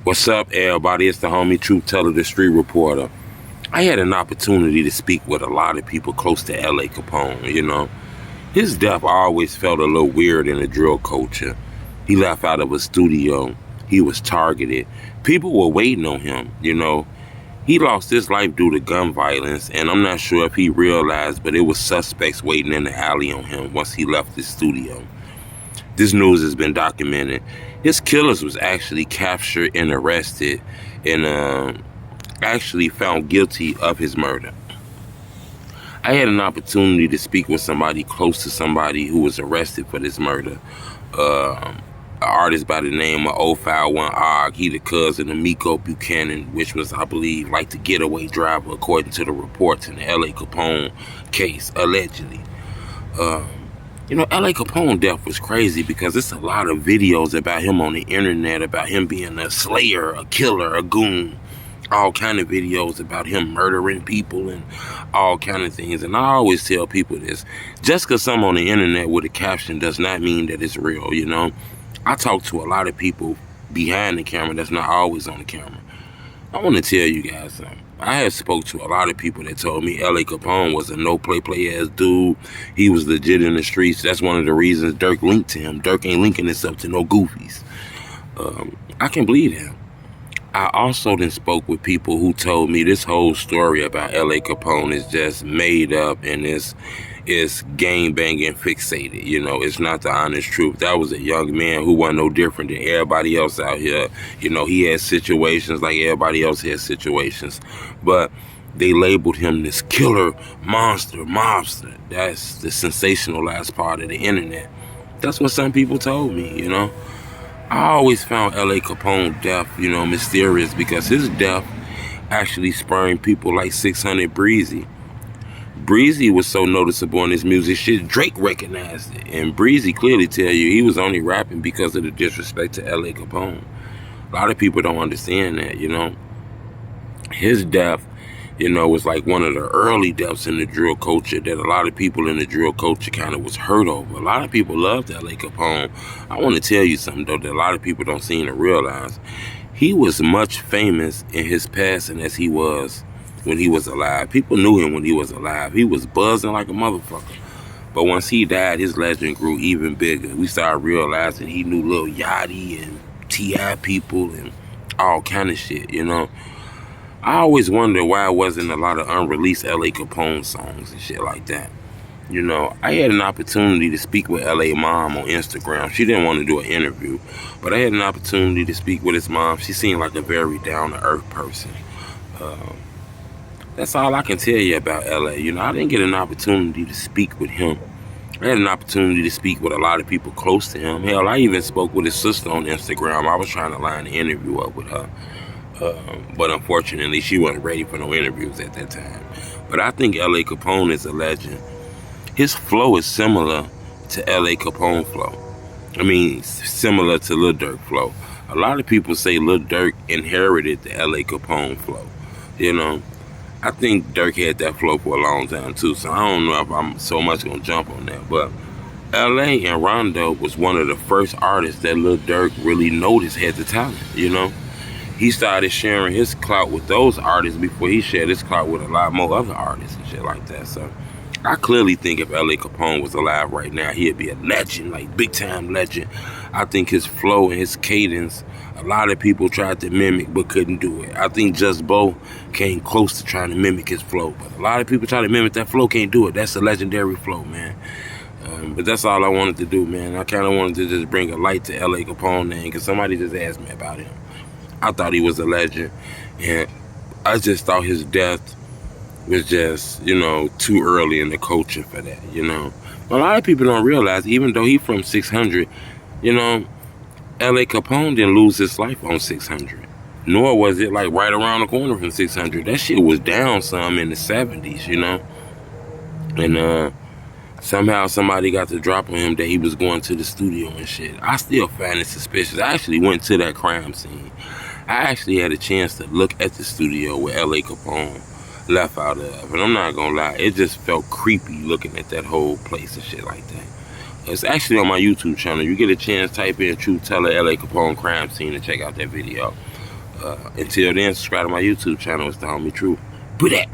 What's up, everybody? It's the homie Truth Teller, the street reporter. I had an opportunity to speak with a lot of people close to LA Capone, His death always felt a little weird in the drill culture. He left out of a studio. He was targeted. People were waiting on him, He lost his life due to gun violence, and I'm not sure if he realized, but it was suspects waiting in the alley on him once he left the studio. This news has been documented. His killers was actually captured and arrested and actually found guilty of his murder. I had an opportunity to speak with somebody close to somebody who was arrested for this murder. An artist by the name of 051 Og. He the cousin of Miko Buchanan, which was, I believe, like the getaway driver according to the reports in the LA Capone case, allegedly. LA Capone death was crazy because it's a lot of videos about him on the internet, about him being a slayer, a killer, a goon, all kind of videos about him murdering people and all kind of things. And I always tell people this, just because I'm on the internet with a caption does not mean that it's real, I talk to a lot of people behind the camera that's not always on the camera. I want to tell you guys something. I have spoke to a lot of people that told me LA Capone was a no-play ass dude. He was legit in the streets. That's one of the reasons Dirk linked to him. Dirk ain't linking himself to no goofies. I can believe him. I also then spoke with people who told me this whole story about LA Capone is just made up and it's gang banging fixated. It's not the honest truth. That was a young man who wasn't no different than everybody else out here. He had situations like everybody else had situations. But they labeled him this killer, monster, mobster. That's the sensationalized part of the internet. That's what some people told me, I always found LA Capone death, mysterious because his death actually spurred people like 600 Breezy. Breezy was so noticeable in his music shit, Drake recognized it. And Breezy clearly tell you he was only rapping because of the disrespect to LA Capone. A lot of people don't understand that, His death, was like one of the early deaths in the drill culture that a lot of people in the drill culture kind of was hurt over. A lot of people loved LA Capone. I want to tell you something, though, that a lot of people don't seem to realize. He was much famous in his passing as he was when he was alive. People knew him when he was alive. He was buzzing like a motherfucker. But once he died, his legend grew even bigger. We started realizing he knew Lil Yachty and T.I. people and all kind of shit, I always wonder why it wasn't a lot of unreleased LA Capone songs and shit like that. I had an opportunity to speak with LA Mom on Instagram. She didn't want to do an interview, but I had an opportunity to speak with his mom. She seemed like a very down-to-earth person. That's all I can tell you about LA. I didn't get an opportunity to speak with him. I had an opportunity to speak with a lot of people close to him. Hell, I even spoke with his sister on Instagram. I was trying to line an interview up with her. But unfortunately, she wasn't ready for no interviews at that time. But I think LA Capone is a legend. His flow is similar to LA Capone flow. Similar to Lil Durk flow. A lot of people say Lil Durk inherited the LA Capone flow. I think Durk had that flow for a long time too, so I don't know if I'm so much gonna jump on that. But LA and Rondo was one of the first artists that Lil Durk really noticed had the talent, He started sharing his clout with those artists before he shared his clout with a lot more other artists and shit like that. So I clearly think if LA Capone was alive right now, he'd be a legend, like big time legend. I think his flow and his cadence, a lot of people tried to mimic but couldn't do it. I think Just Bo came close to trying to mimic his flow, but a lot of people try to mimic that flow, can't do it. That's a legendary flow, man. But that's all I wanted to do, man. I kind of wanted to just bring a light to LA Capone name because somebody just asked me about him. I thought he was a legend, and I just thought his death was just, too early in the culture for that, A lot of people don't realize, even though he from 600, LA Capone didn't lose his life on 600. Nor was it like right around the corner from 600. That shit was down some in the 70s, And somehow somebody got the drop on him that he was going to the studio and shit. I still find it suspicious. I actually went to that crime scene. I actually had a chance to look at the studio where LA Capone left out of. And I'm not gonna lie, it just felt creepy looking at that whole place and shit like that. It's actually on my YouTube channel. You get a chance, type in Truth Teller LA Capone crime scene and check out that video. Until then, subscribe to my YouTube channel. It's the Homie True. Put that.